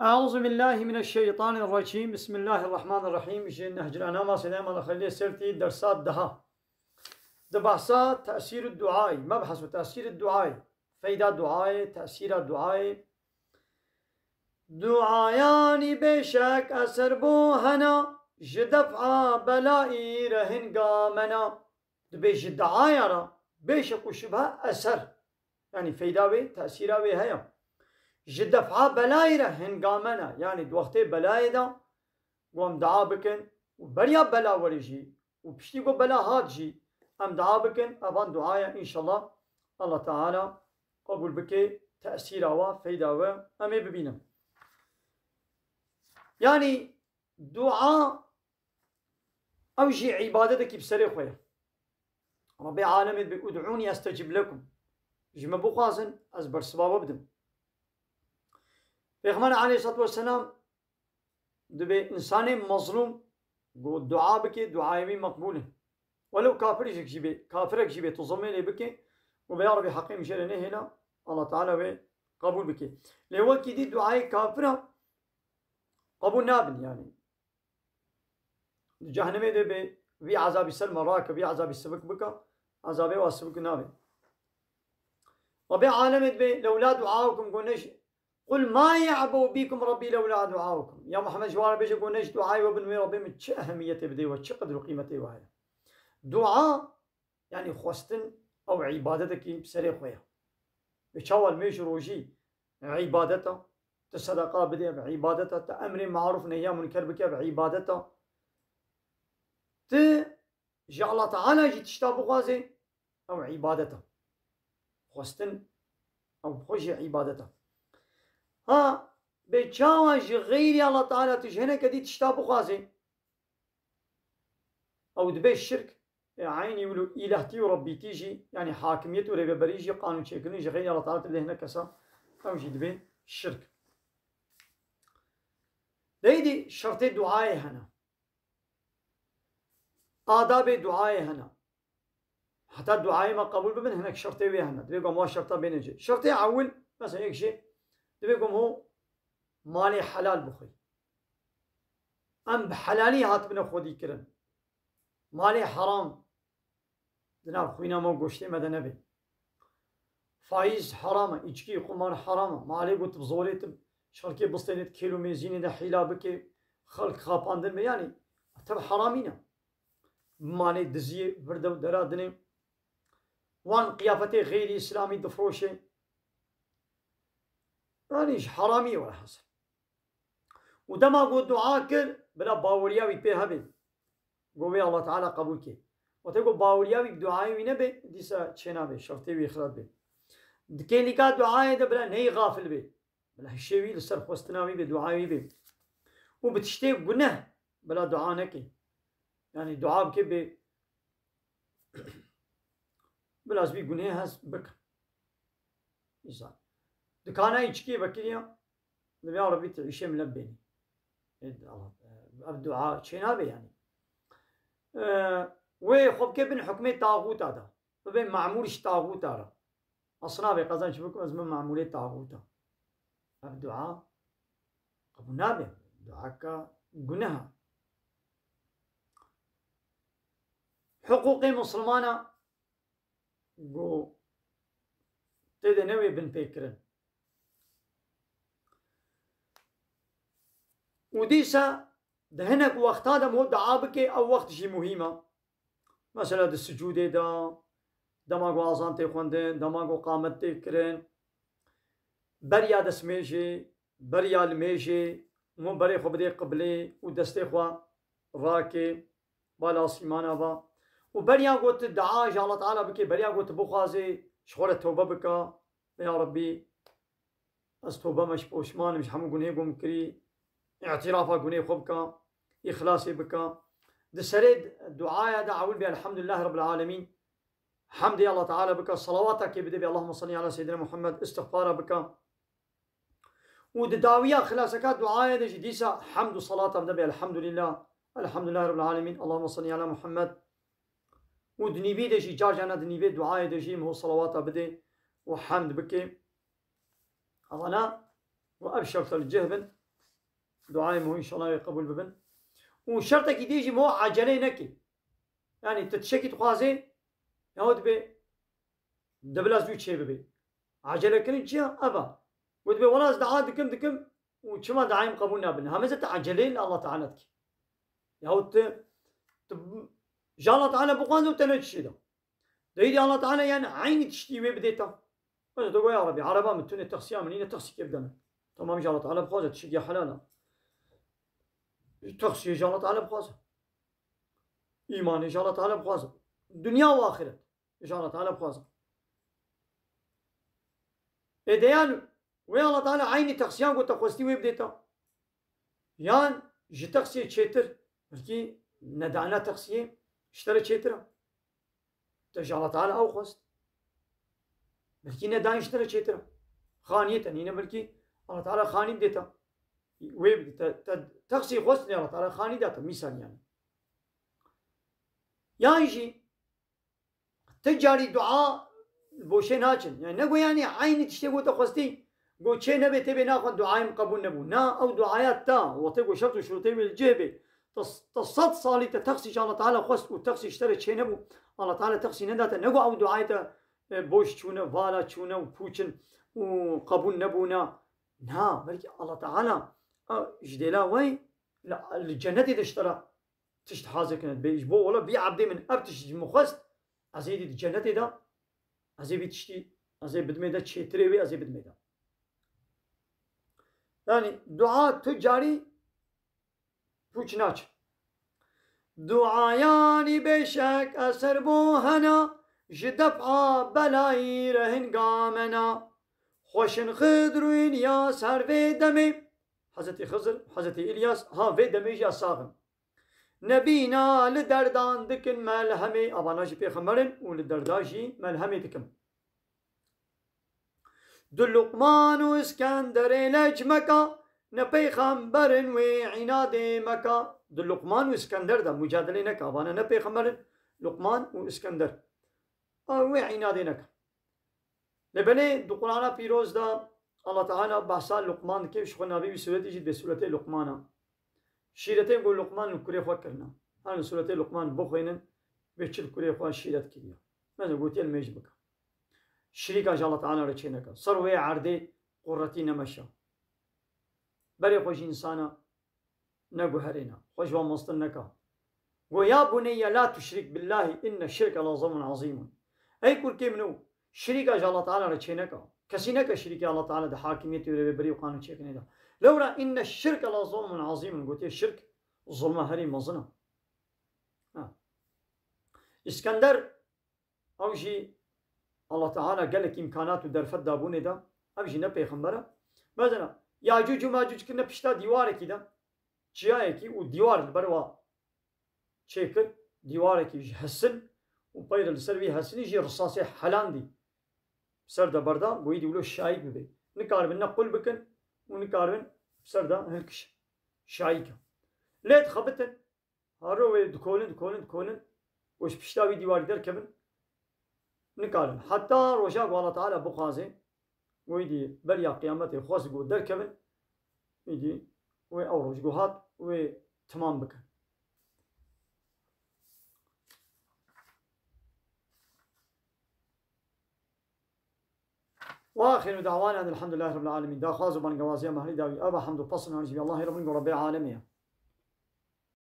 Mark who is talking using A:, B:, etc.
A: أعوذ بالله من الشيطان الرجيم. بسم الله الرحمن الرحيم. نهج الأنام سلام الله خليه سرتي درسات دها دبحثات تأثير الدعاء، مبحث تأثير الدعاء، فايدة دعاء، تأثير الدعاء. دعایانی بشک اثر بو هنا جدفع بلائي رهنگامنا. دبيش الدعاية را بشك وشبه أثر يعني فايدة وي تأثير وي هيا جدفع بلائي رهنگامنا يعني دوقتي بلائي دا قوم دعا بكن وبريا بلا وريجي وبشتي قو بلا هاد جي ام دعا بكن ابان دعايا ان شاء الله الله تعالى قبول بكي تأثير وفايدة وامي ببينم. يعني دعاء أوجي عبادتك بسري خويا ربي عالم ادعوني أستجب لكم جمع بخازن أزبر سباب بدم. پیغمبر عليه الصلاة والسلام دبي إنسان مظلوم قو دعاء بكي دعائي مقبولة ولو كافرك جيبي تظلمي بكي وبيا ربي حقيم جلني هنا الله تعالى قبول بكي لهو كي دعائي كافرة قبول نابن يعني جهنمي دي بي عذاب السلم راك بي عذاب السبك بك عذابي والسبك نابن. ربي عالم بي لولا دعاؤكم قلناش قل ما يعبو بكم ربي لولا دعاؤكم. يا محمد جوار بيجي قلناش دعائي وابن ربي من تش أهميته بدي وتش قدر قيمته وهي دعاء يعني خوستن أو عبادتك بسري خويا بتشاول ميش روجي عبادته الصدقة بدي بعبادته تأمر معروف نهي منكر بك بعبادته جعل الله تعالى جي تشتاب غازي أو عبادته خوستن أو خوشي عبادته ها بتشاوج غير الله تعالى تجهنا كدي تشتاب غازي أو دبي الشرك عيني ولو إلهتي وربي تيجي يعني حاكمية وربي بريجي قانون شيكني غير الله تعالى تبدي هنا كسا أو جي دبي الشرك ليدي شرط دعاء هنا آداب دعاء هنا حتى الدعاء ما قبول بمن هناك شرطي ويا هنا تبيكم هو شرطه بينجي شرطي أول مثلا هيك شيء تبيكم هو مالي حلال بخي أم بحلالي هات من خودي كرن مالي حرام دنا خوينا ما قوشتي ماذا نبي فايز حرامة إجكي قمار حرامة مالي قلت بزوليت شركي بستنت كيلو ميزيني ده حيلا بكي خلق خاباندن يعني تب حرامينا مالي دزي بردو درادني وان قيافتي غير إسلامي دفروشي يعني حرامي ولا حصل ودما قو دعاء كر بلا باوريا ويبي هبي قوي الله تعالى قبول كي وتقول باوريا ويك دعائي وينبي ديسا تشينا بي شرطي ويخرب بي دكيني كا دعائي ده بلا نهي غافل بي بلا هشيوي لسر خوستناوي بي دعائي بي وبتشتي قناه بلا دعاء نكي يعني دعاء بكي بي بلاز بي قناه هز بك إنسان دكانا يشكي بكيا نبي ربي تعيشه ملبيني الدعاء تشينا بي يعني وخب كيف حكمه طاغوت هذا فبين معمولش طاغوت هذا أصناف قزان شبكم اسمه معمولي طاغوت الدعاء قبل نابه دعاءك جنها حقوق مسلمانا جو تدنوي بن بيكرن وديسا دهنك وقت هذا مو دعابك أو وقت شي مهمة مثلا السجود دا دماغو آزان تخوندن دماغو قامت تكرن بريا دسميجي بريا الميجي مو بري خو بدي قبلي ودستي خوا راكي بالا سيمانا با وبريا قلت دعاء الله تعالى بكي بريا قلت بخازي شغل التوبة بكا يا ربي استوبة مش بوشمان مش حمو قنيه قوم كري اعترافا قنيه خبكا إخلاصي بكا دسريد دعاء دعوين بها الحمد لله رب العالمين حمد الله تعالى بك صلواتك بدي بي اللهم صل على سيدنا محمد استغفار بك ودداوية خلاصك دعاء دي ديسا حمد وصلاة بدي الحمد لله رب العالمين اللهم صل على محمد ودنيبي دي جارجانا دنيبي دعاء دي مو صلوات بدي وحمد بك أنا وأبشرت الجهبن دعای مو إن شاء الله قبول ببن وشرطك يديجي مو عجلة نكي يعني تتشكي تخوازي يهود بي دبلاز دو تشي ببي عجلة كنت جيا أبا ودبي ولاز دعاء دكم وشما دعايم قبول نابن همزة عجلة الله تعالى تكي يهود جا الله تعالى بقوانزو تنجشي ده ديدي الله تعالى يعني عيني تشتي ويبديتا أنا تقول يا ربي عربا من توني تخسيا منين تخسي كيف دنا تمام جا الله تعالى بخوزة تشتي حلالا تخسي جا الله تعالى بخوزة إيمان جا الله تعالى بخوزة دنيا وآخرة جا الله تعالى بخوزة إديان ويا الله تعالى عيني تخسيان قلت تخوستي ويبديتا يان جي تخسي تشيتر بلكي ندعنا تخسيه اشترى تشيترا تجا الله تعالى أو خست بلكي ندعنا اشترى تشيترا خانية هنا بلكي الله تعالى خاني بديتا ويبديتا تخسي خستني الله تعالى خاني داتا مثال يعني يجي تجاري دعاء بوشين هاچن يعني نقول يعني عيني تشتي قلت خستي قلت شيء نبي تبي ناخذ دعاء قبول نبو نا أو دعايات تا وتقول شرط شروطين من الجيبة تصد صالي تخسي الله تعالى خست وتخسي اشترت شيء نبو الله تعالى تخسي نداتا نقول أو دعايته بوش تشونا فالا تشونا وبوشن وقبول نبونا نا بلكي الله تعالى جديلا وين لا الجنة تشترى تشت حازة كانت بيجبو ولا بيعبدي من أبتش مخست أزيد الجنة ده أزيد بتشتي أزيد بدميدا تشتري أزيد بدميدا يعني دعاء تجاري بوشناش دعایانی بشک اثر بوهنا جدفع بلایی رهنگامنا خوشن خضروین یا سر و دمی حضرت خضر حضرت الیاس ها و دمی جا ساغن نبینا لدردان دکن ملهمی اباناجی پیغمبرن و لدرداجی ملهمی دکن دلقمان و اسکندر لجمکا نپیغمبرن و عناد مکا لقمان واسكندر ده مجادله نكا وانا نبي خمر لقمان واسكندر او عناد نكا لبني دو قرآن بيروز ده الله تعالى بحثا لقمان كيف شخو نبي بسورة يجد بسورة لقمان شيرتين يقول لقمان الكوري خوا كرنا هل سورة لقمان بخوينن بيشل الكوري خوا شيرت كريا ماذا قلت الميج بكا شريكا الله تعالى رچينكا صروي عردي قرتي نمشا بري خوش انسانا نقو هرينا خوش ومصطنكا ويا بني لا تشرك بالله إن الشرك لظلم عظيم أي كل كيمنو شريك الله تعالى رچينكا كسينكا شريك الله تعالى ده حاكمية بري وقانون شيكني ده لولا إن الشرك لظلم عظيم قلت الشرك ظلم هريم مظلم اسكندر أو شي الله تعالى قال لك إمكاناته در فد دابوني ده أبجي نبي خمبرة مثلا ياجوج وماجوج كنا بشتا ديواري كده چیه کی و دیوار بروا چکر دیوار کی حسن و پیر السروی حسنی جی رصاص حلان دی سر دا بردا گوی دیولو شایک بده نکاربن نقل بکن و نکاربن سر دا هرکش شایک لید خبتن هارو و دکولن وش پشتاوی دیواری در کبن نکارن حتی روشا قوالا تعالی بخوازه گوی دی بریا قیامت خواست گو در کبن میدی وأوروج جهات وتمام بك وآخر دعوانا الحمد لله رب العالمين دا خازو بان قوازيا مهري داوي أبا حمد وبصنا ونجي الله رب العالمين